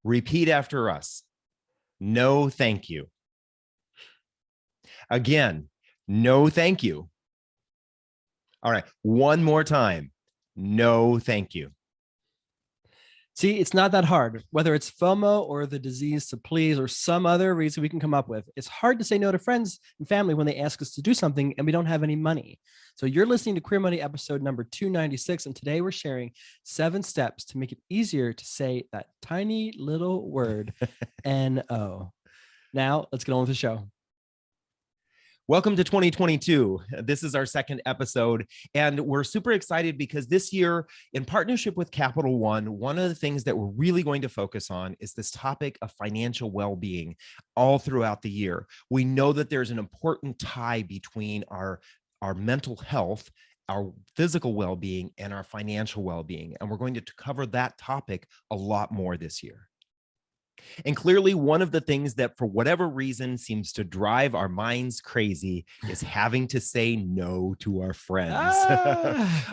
Repeat after us. No, thank you. Again, no, thank you. All right. One more time. No, thank you. See, it's not that hard, whether it's FOMO or the disease to please or some other reason we can come up with. It's hard to say no to friends and family when they ask us to do something and we don't have any money. So you're listening to Queer Money episode number 296. And today we're sharing 7 steps to make it easier to say that tiny little word, N-O. Now let's get on with the show. Welcome to 2022. This is our second episode, and we're super excited because this year, in partnership with Capital One, one of the things that we're really going to focus on is this topic of financial well-being all throughout the year. We know that there's an important tie between our mental health, our physical well-being, and our financial well-being, and we're going to cover that topic a lot more this year. And clearly, one of the things that for whatever reason seems to drive our minds crazy is having to say no to our friends.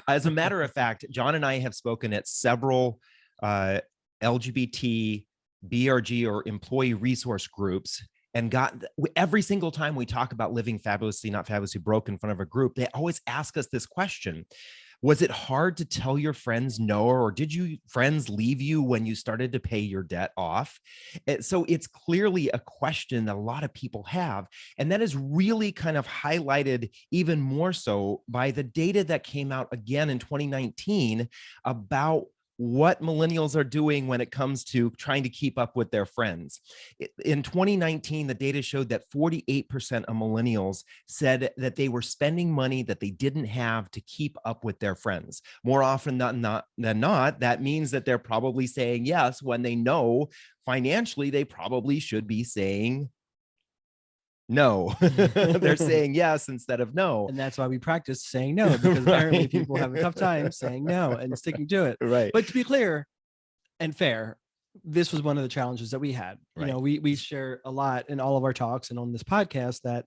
As a matter of fact, John and I have spoken at several LGBT, BRG, or employee resource groups, and every single time we talk about living fabulously, not fabulously broke in front of a group, they always ask us this question. Was it hard to tell your friends no, or did you friends leave you when you started to pay your debt off? So it's clearly a question that a lot of people have. And that is really kind of highlighted even more so by the data that came out again in 2019 about what millennials are doing when it comes to trying to keep up with their friends. In 2019, the data showed that 48% of millennials said that they were spending money that they didn't have to keep up with their friends. More often than not, that means that they're probably saying yes when they know financially they probably should be saying no. They're saying yes instead of no. And that's why we practice saying no, because apparently people have a tough time saying no and sticking to it. Right. But to be clear and fair, this was one of the challenges that we had. Right. You know, we share a lot in all of our talks and on this podcast that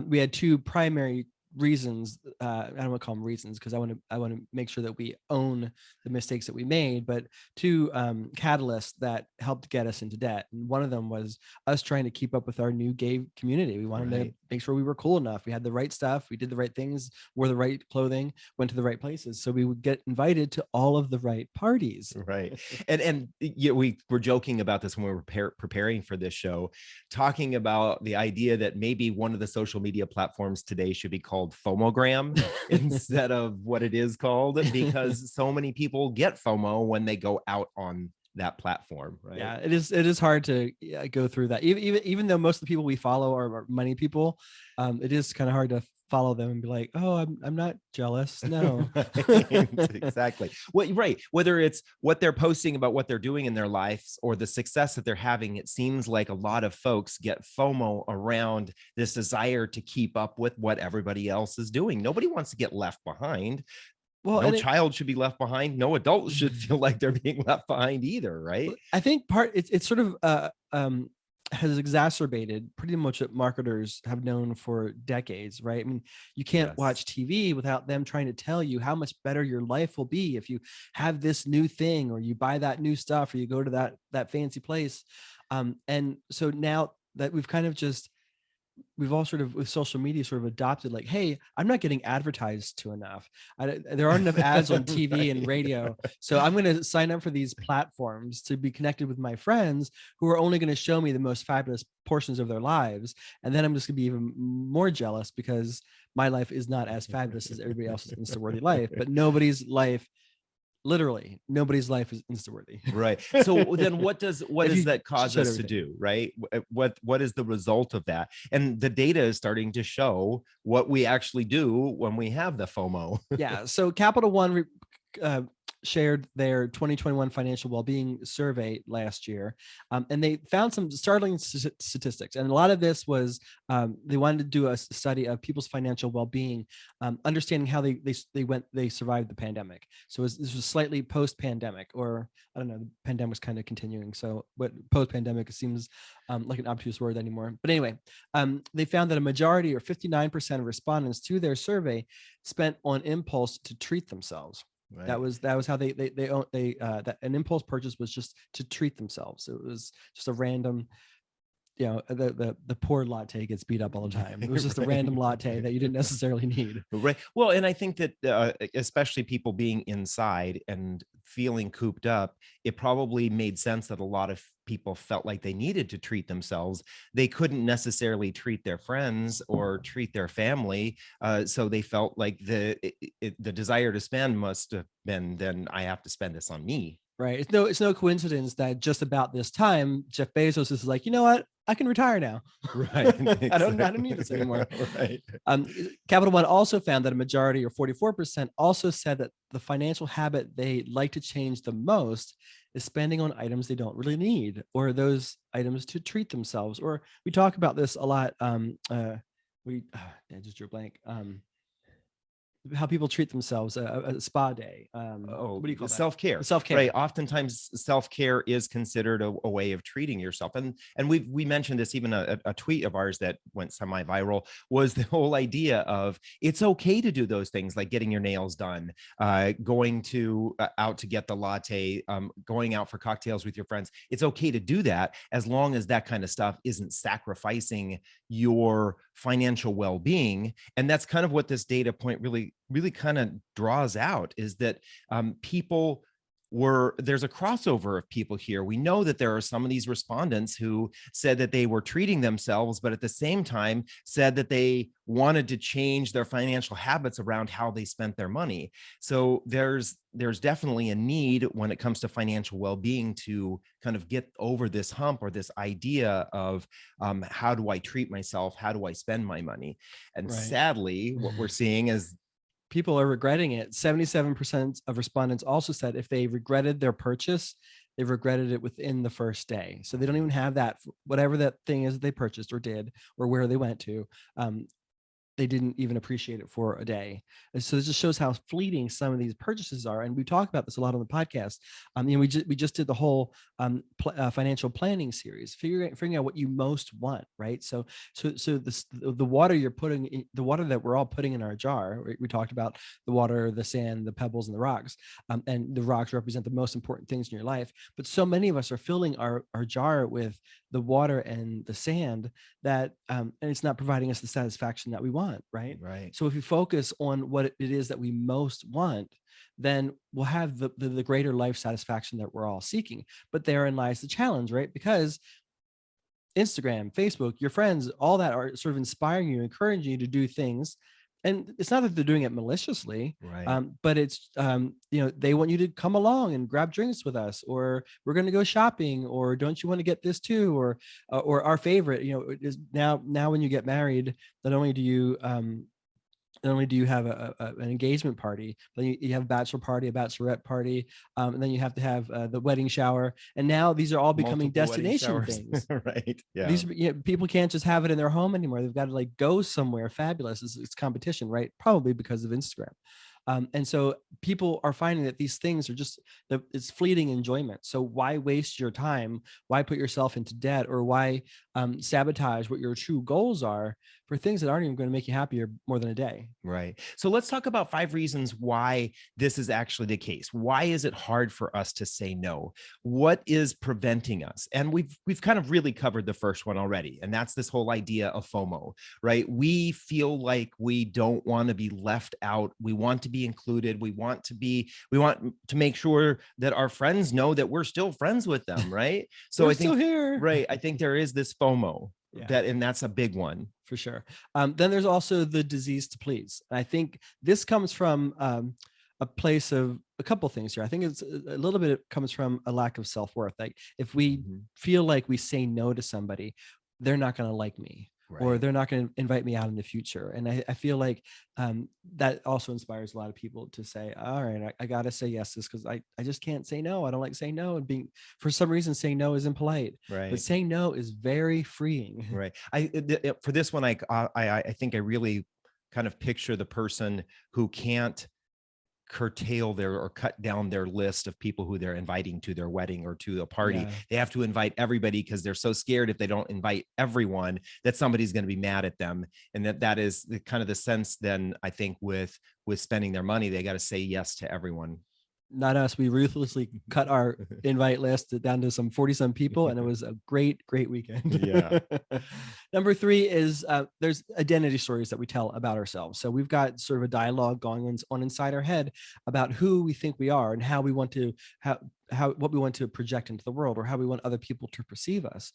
we had 2 primary reasons. I don't want to call them reasons because I want to make sure that we own the mistakes that we made, but 2 catalysts that helped get us into debt. And one of them was us trying to keep up with our new gay community. We wanted to make sure we were cool enough. We had the right stuff. We did the right things, wore the right clothing, went to the right places. So we would get invited to all of the right parties. Right. And we were joking about this when we were preparing for this show, talking about the idea that maybe one of the social media platforms today should be called FOMOgram instead of what it is called, because so many people get FOMO when they go out on that platform, right? Yeah, it is hard to go through that. Even though most of the people we follow are money people, it is kind of hard to follow them and be like, oh, I'm not jealous. No. Exactly. Well, right. Whether it's what they're posting about what they're doing in their lives or the success that they're having, it seems like a lot of folks get FOMO around this desire to keep up with what everybody else is doing. Nobody wants to get left behind. Well, no child should be left behind. No adult should feel like they're being left behind either, right? I think it's sort of has exacerbated pretty much what marketers have known for decades, right? I mean, you can't watch TV without them trying to tell you how much better your life will be if you have this new thing, or you buy that new stuff, or you go to that fancy place. And so now that we've all sort of with social media sort of adopted like, hey, I'm not getting advertised to enough. There aren't enough ads on TV and radio. So I'm going to sign up for these platforms to be connected with my friends who are only going to show me the most fabulous portions of their lives. And then I'm just going to be even more jealous because my life is not as fabulous as everybody else's Insta-worthy life, but literally nobody's life is Insta-worthy. Right. So then what does that cause us to do, right? What is the result of that? And the data is starting to show what we actually do when we have the FOMO. Yeah. So Capital One shared their 2021 financial well-being survey last year, and they found some startling statistics. And a lot of this was they wanted to do a study of people's financial well-being, understanding how they survived the pandemic. So this was slightly post-pandemic, or I don't know, the pandemic's kind of continuing. So what post-pandemic seems like an obtuse word anymore. But anyway, they found that a majority, or 59% of respondents to their survey, spent on impulse to treat themselves. Right. That was how that an impulse purchase was just to treat themselves. It was just a random, the poor latte gets beat up all the time. It was just a random latte that you didn't necessarily need. Right. Well, and I think that especially people being inside and feeling cooped up, it probably made sense that a lot of people felt like they needed to treat themselves. They couldn't necessarily treat their friends or treat their family. So they felt like the desire to spend must have been, then I have to spend this on me. Right. It's no coincidence that just about this time, Jeff Bezos is like, you know what? I can retire now. Right. I don't need this anymore. Right. Capital One also found that a majority, or 44%, also said that the financial habit they like to change the most is spending on items they don't really need, or those items to treat themselves. Or we talk about this a lot. I just drew a blank. How people treat themselves, a spa day. What do you call that? Self-care. Self-care. Right. Oftentimes self-care is considered a way of treating yourself. And we mentioned this, even a tweet of ours that went semi-viral was the whole idea of it's okay to do those things, like getting your nails done, going to out to get the latte, going out for cocktails with your friends. It's okay to do that as long as that kind of stuff isn't sacrificing your financial well-being. And that's kind of what this data point really kind of draws out, is that there's a crossover of people here. We know that there are some of these respondents who said that they were treating themselves, but at the same time said that they wanted to change their financial habits around how they spent their money. So there's definitely a need when it comes to financial well-being to kind of get over this hump, or this idea of how do I treat myself? How do I spend my money? And Right. Sadly, what we're seeing is people are regretting it. 77% of respondents also said if they regretted their purchase, they regretted it within the first day. So they don't even have that, whatever that thing is that they purchased or did, or where they went to. They didn't even appreciate it for a day. And so it just shows how fleeting some of these purchases are. And we talk about this a lot on the podcast. We just did the whole financial planning series, figuring out what you most want, right? So the water you're putting in, the water that we're all putting in our jar, right? We talked about the water, the sand, the pebbles, and the rocks. And the rocks represent the most important things in your life. But so many of us are filling our jar with the water and the sand that, and it's not providing us the satisfaction that we want, right? Right. So if we focus on what it is that we most want, then we'll have the greater life satisfaction that we're all seeking. But therein lies the challenge, right? Because Instagram, Facebook, your friends, all that are sort of inspiring you, encouraging you to do things. And it's not that they're doing it maliciously, Right. but it's, they want you to come along and grab drinks with us, or we're going to go shopping, or don't you want to get this too? Or our favorite, is now when you get married, not only do you have an engagement party, but you have a bachelor party, a bachelorette party, and then you have to have the wedding shower. And now these are all becoming Multiple wedding destination showers. things. Right. Yeah. These people can't just have it in their home anymore. They've got to like go somewhere fabulous. It's competition, right? Probably because of Instagram. And so people are finding that these things are just it's fleeting enjoyment. So why waste your time? Why put yourself into debt, or why sabotage what your true goals are for things that aren't even going to make you happier more than a day? Right. So let's talk about 5 reasons why this is actually the case. Why is it hard for us to say no? What is preventing us? And we've kind of really covered the first one already, and that's this whole idea of FOMO, right? We feel like we don't want to be left out. We want to be included. We want to make sure that our friends know that we're still friends with them, right? So We're I think still here. right, I think there is this FOMO. Yeah. And that's a big one. For sure. Then there's also the disease to please. I think this comes from a place of a couple things here. I think it's a little bit, it comes from a lack of self-worth. Like if we feel like we say no to somebody, they're not going to like me. Right. Or they're not going to invite me out in the future. And I feel like that also inspires a lot of people to say, all right, I got to say yes, because I just can't say no. I don't like saying no. And for some reason, saying no is impolite. Right. But saying no is very freeing. Right. For this one, I think I really kind of picture the person who can't curtail their or cut down their list of people who they're inviting to their wedding or to a party. Yeah. They have to invite everybody because they're so scared if they don't invite everyone that somebody's going to be mad at them. And that is the kind of the sense then I think with spending their money, they got to say yes to everyone. Not us. We ruthlessly cut our invite list down to some 40-some people, and it was a great weekend. Yeah. Number 3 is there's identity stories that we tell about ourselves. So we've got sort of a dialogue going on inside our head about who we think we are and how we want to how what we want to project into the world, or how we want other people to perceive us.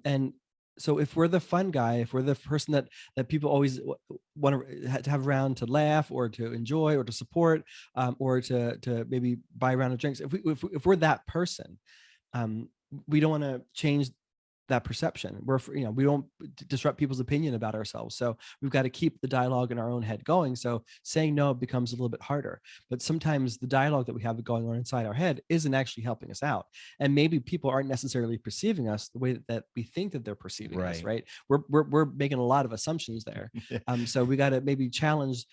And so if we're the fun guy, if we're the person that people always want to have around to laugh or to enjoy or to support, or to maybe buy a round of drinks, if we're that person, we don't want to change that perception. We don't disrupt people's opinion about ourselves. So we've got to keep the dialogue in our own head going. So saying no becomes a little bit harder, but sometimes the dialogue that we have going on inside our head isn't actually helping us out. And maybe people aren't necessarily perceiving us the way that we think that they're perceiving us, right? We're making a lot of assumptions there. So we got to maybe challenge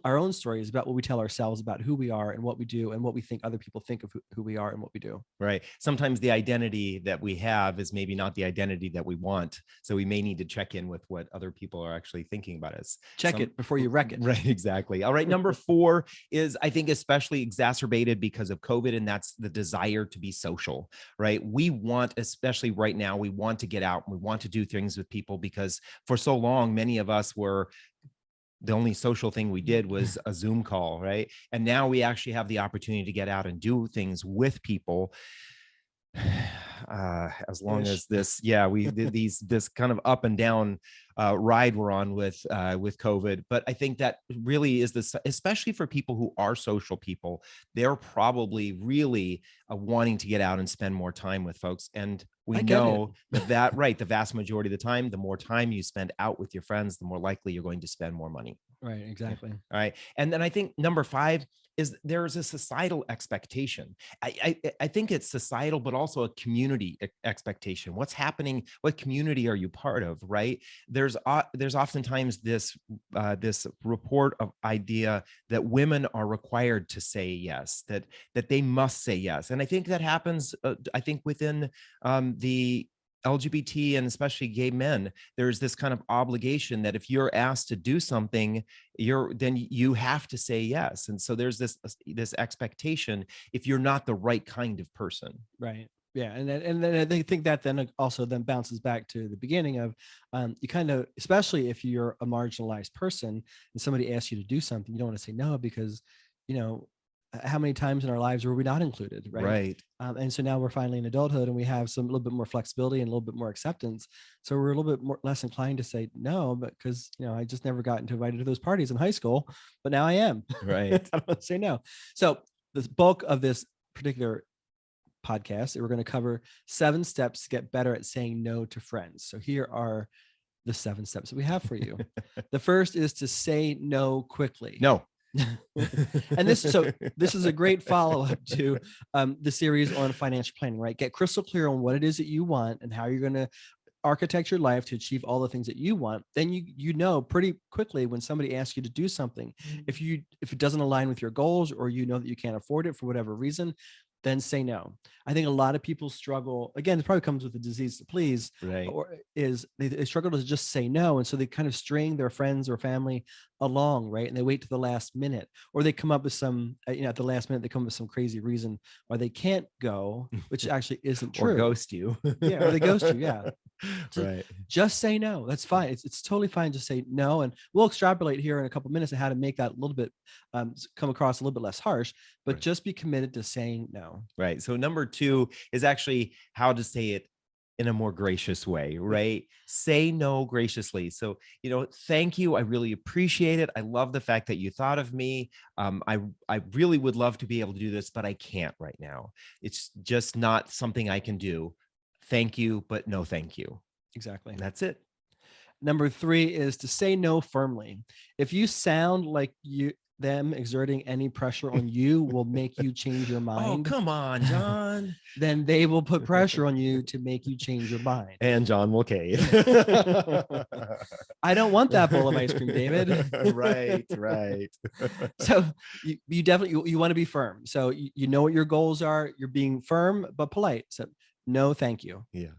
our own stories about what we tell ourselves about who we are and what we do and what we think other people think of who we are and what we do. Right. Sometimes the identity that we have is maybe not the identity that we want. So we may need to check in with what other people are actually thinking about us. Check it before you wreck it. Right. Exactly. All right. Number 4 is, I think, especially exacerbated because of COVID, and that's the desire to be social, right? We want, especially right now, we want to get out and we want to do things with people because for so long, many of us were the only social thing we did was a Zoom call, right? And now we actually have the opportunity to get out and do things with people. As long as this, we did this kind of up and down ride we're on with COVID. But I think that really is this, especially for people who are social people, they're probably really wanting to get out and spend more time with folks. And we know that right, the vast majority of the time, the more time you spend out with your friends, the more likely you're going to spend more money. Right, exactly. All right. And then I think number 5 is there's a societal expectation. I think it's societal, but also a community expectation. What's happening? What community are you part of? Right. There's oftentimes this report of idea that women are required to say yes, that they must say yes. And I think that happens, I think within the LGBT and especially gay men, there's this kind of obligation that if you're asked to do something, then you have to say yes. And so there's this expectation if you're not the right kind of person. Right. Yeah. And then I think that then also then bounces back to the beginning of you kind of, especially if you're a marginalized person and somebody asks you to do something, you don't want to say no because, how many times in our lives were we not included, right? Right. And so now we're finally in adulthood and we have a little bit more flexibility and a little bit more acceptance. So we're a little bit less inclined to say no, but because, I just never got invited to those parties in high school, but now I am. Right. I don't want to say no. So the bulk of this particular podcast, we're going to cover 7 steps to get better at saying no to friends. So here are the 7 steps that we have for you. The first is to say no quickly. No. And this is a great follow-up to the series on financial planning, right? Get crystal clear on what it is that you want and how you're going to architect your life to achieve all the things that you want. Then you know pretty quickly when somebody asks you to do something, if it doesn't align with your goals or that you can't afford it for whatever reason, then say no. I think a lot of people struggle. Again, it probably comes with the disease to please, right? Or is they struggle to just say no, and so they kind of string their friends or family along, right? And they wait to the last minute, or they come up with some, at the last minute they come up with some crazy reason why they can't go, which actually isn't true. Or ghost you. Yeah, or they ghost you. Yeah. So right. Just say no. That's fine. It's totally fine to say no, and we'll extrapolate here in a couple of minutes on how to make that a little bit come across a little bit less harsh. But just be committed to saying no. Right. So number 2 is actually how to say it in a more gracious way, right? Say no graciously. So, thank you. I really appreciate it. I love the fact that you thought of me. I really would love to be able to do this, but I can't right now. It's just not something I can do. Thank you, but no, thank you. Exactly. That's it. Number 3 is to say no firmly. If you sound like them exerting any pressure on you will make you change your Oh, mind, come on, John. then they will put pressure on you to make you change your mind. And John will cave. I don't want that bowl of ice cream, David. Right, right. So you definitely, you want to be firm. So you know what your goals are. You're being firm, but polite. So no, thank you. Yeah.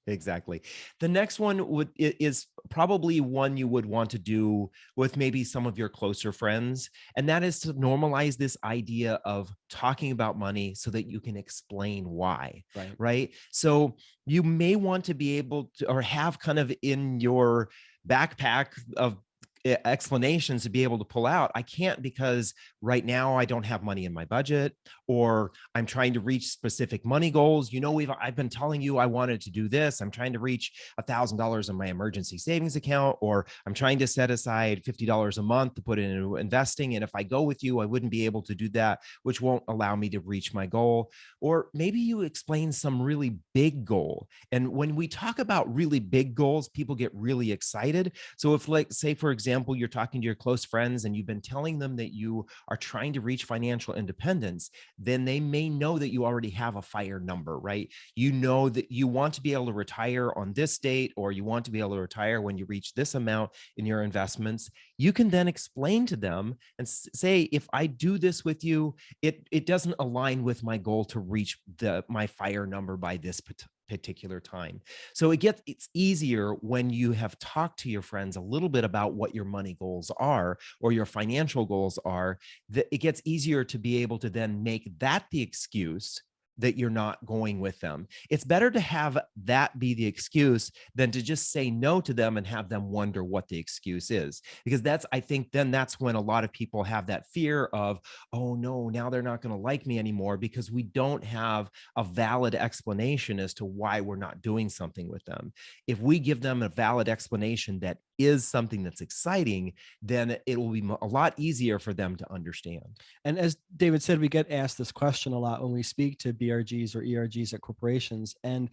Exactly. The next one is probably one you would want to do with maybe some of your closer friends, and that is to normalize this idea of talking about money so that you can explain why, Right. right? So you may want to be able to, or have kind of in your backpack of explanations to be able to pull out. I can't because right now I don't have money in my budget, or I'm trying to reach specific money goals. You know, I've been telling you I wanted to do this. I'm trying to reach $1,000 in my emergency savings account, or I'm trying to set aside $50 a month to put into investing. And if I go with you, I wouldn't be able to do that, which won't allow me to reach my goal. Or maybe you explain some really big goal. And when we talk about really big goals, people get really excited. So if, like, say, for example, you're talking to your close friends and you've been telling them that you are trying to reach financial independence, then they may know that you already have a FIRE number, right? You know that you want to be able to retire on this date, or you want to be able to retire when you reach this amount in your investments. You can then explain to them and say, if I do this with you, it doesn't align with my goal to reach my FIRE number by this particular time. So it's easier when you have talked to your friends a little bit about what your money goals are or your financial goals are, that it gets easier to be able to then make that the excuse that you're not going with them. It's better to have that be the excuse than to just say no to them and have them wonder what the excuse is. Because I think then that's when a lot of people have that fear of, oh no, now they're not going to like me anymore, because we don't have a valid explanation as to why we're not doing something with them. If we give them a valid explanation that is something that's exciting, then it will be a lot easier for them to understand. And as David said, we get asked this question a lot when we speak to BRGs or ERGs at corporations. And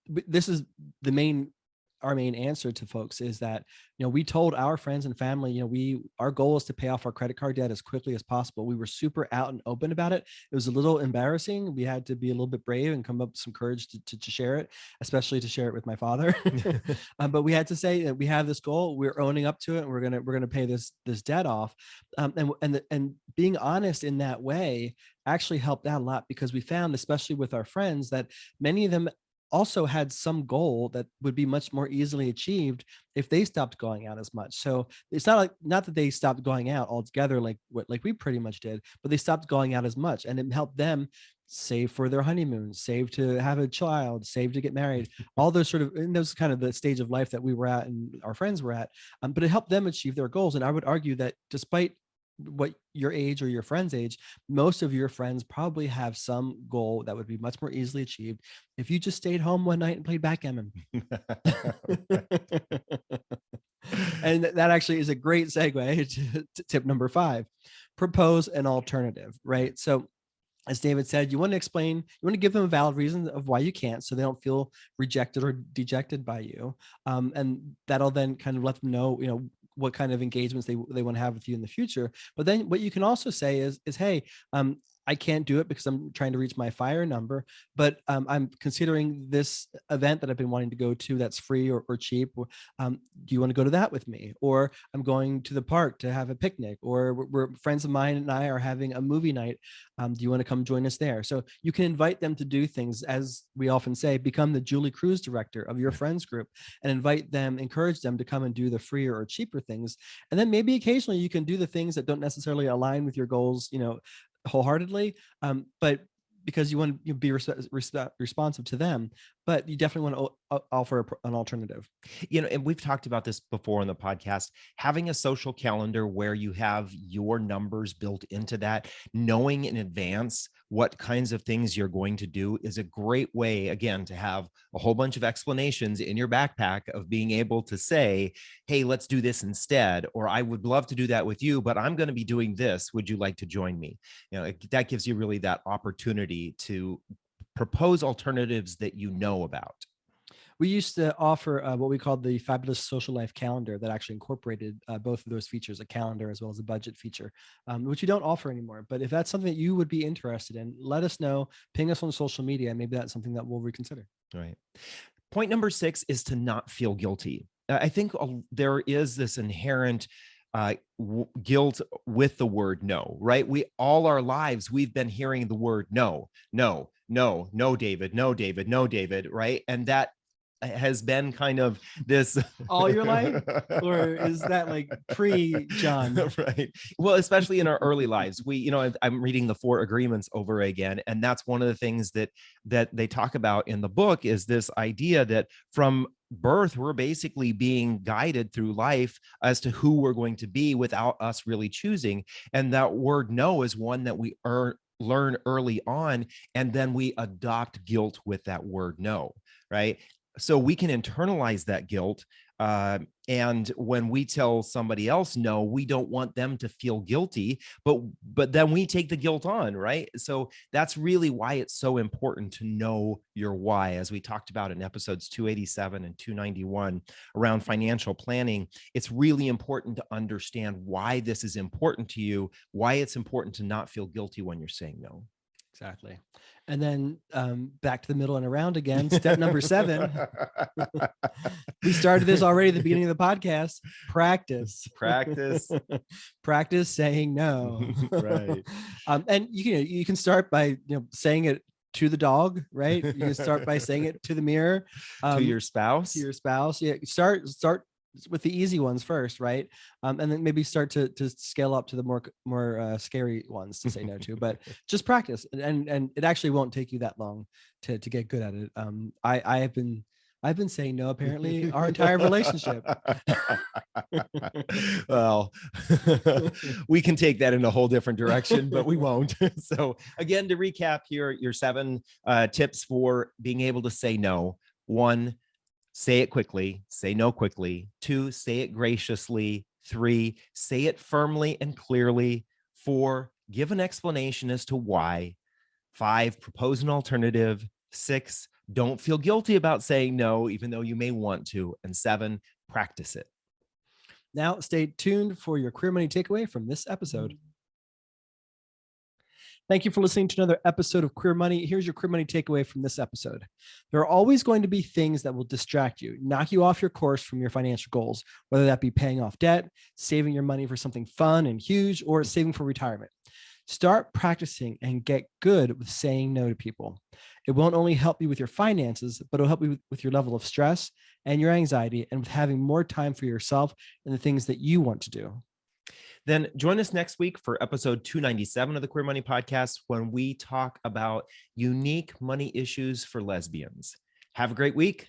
this is our main answer to folks is that, we told our friends and family, our goal is to pay off our credit card debt as quickly as possible. We were super out and open about it. It was a little embarrassing. We had to be a little bit brave and come up with some courage to share it, especially to share it with my father. But we had to say that we have this goal. We're owning up to it. And we're gonna pay this debt off. And being honest in that way actually helped out a lot, because we found, especially with our friends, that many of them also had some goal that would be much more easily achieved if they stopped going out as much. So it's not that they stopped going out altogether like we pretty much did, but they stopped going out as much, and it helped them save for their honeymoon, save to have a child, save to get married, all those sort of, and those kind of the stage of life that we were at and our friends were at. But it helped them achieve their goals. And I would argue that despite what your age or your friend's age, most of your friends probably have some goal that would be much more easily achieved if you just stayed home one night and played backgammon. And that actually is a great segue to tip number 5: propose an alternative, right? So as David said, you want to give them a valid reason of why you can't, so they don't feel rejected or dejected by you. And that'll then kind of let them know, what kind of engagements they want to have with you in the future. But then what you can also say is, hey, I can't do it because I'm trying to reach my FIRE number, but I'm considering this event that I've been wanting to go to that's free or cheap. Do you want to go to that with me? Or I'm going to the park to have a picnic, or we're friends of mine and I are having a movie night. Do you want to come join us there? So you can invite them to do things, as we often say, become the Julie Cruz director of your friends group, and encourage them to come and do the freer or cheaper things. And then maybe occasionally you can do the things that don't necessarily align with your goals, wholeheartedly, but because you want to be responsive to them, but you definitely want to offer an alternative. And we've talked about this before on the podcast, having a social calendar where you have your numbers built into that, knowing in advance what kinds of things you're going to do, is a great way, again, to have a whole bunch of explanations in your backpack of being able to say, hey, let's do this instead, or I would love to do that with you, but I'm going to be doing this. Would you like to join me? That gives you really that opportunity to propose alternatives that you know about. We used to offer what we called the Fabulous Social Life Calendar that actually incorporated both of those features, a calendar as well as a budget feature, which we don't offer anymore. But if that's something that you would be interested in, let us know, ping us on social media. Maybe that's something that we'll reconsider. Right. Point number 6 is to not feel guilty. I think there is this inherent guilt with the word no, right? We all our lives, we've been hearing the word no, no, no, no, David, no, David, no, David, right? And that has been kind of this all your life, or is that like pre-John? Right. Well, especially in our early lives, I'm reading the 4 agreements over again, and that's one of the things that they talk about in the book is this idea that from birth we're basically being guided through life as to who we're going to be without us really choosing, and that word no is one that we learn early on, and then we adopt guilt with that word no, right? So we can internalize that guilt. And when we tell somebody else no, we don't want them to feel guilty, but then we take the guilt on, right? So that's really why it's so important to know your why, as we talked about in episodes 287 and 291 around financial planning. It's really important to understand why this is important to you, why it's important to not feel guilty when you're saying no. Exactly. And then back to the middle and around again. Step number 7. We started this already at the beginning of the podcast. Practice. Practice saying no. Right. And you can start by saying it to the dog, right? You can start by saying it to the mirror. To your spouse. Yeah. Start with the easy ones first, right? And then maybe start to scale up to the more scary ones to say no to. But just practice, and it actually won't take you that long to get good at it. I've been saying no apparently our entire relationship. Well, we can take that in a whole different direction, but we won't. So again, to recap here, your 7 tips for being able to say no. 1, say it quickly, say no quickly. 2, say it graciously. 3, say it firmly and clearly. 4, give an explanation as to why. 5, propose an alternative. 6, don't feel guilty about saying no, even though you may want to. And 7, practice it. Now, stay tuned for your Career Money takeaway from this episode. Thank you for listening to another episode of Career Money. Here's your Career Money takeaway from this episode. There are always going to be things that will distract you, knock you off your course from your financial goals, whether that be paying off debt, saving your money for something fun and huge, or saving for retirement. Start practicing and get good with saying no to people. It won't only help you with your finances, but it'll help you with your level of stress and your anxiety, and with having more time for yourself and the things that you want to do. Then join us next week for episode 297 of the Queer Money Podcast, when we talk about unique money issues for lesbians. Have a great week.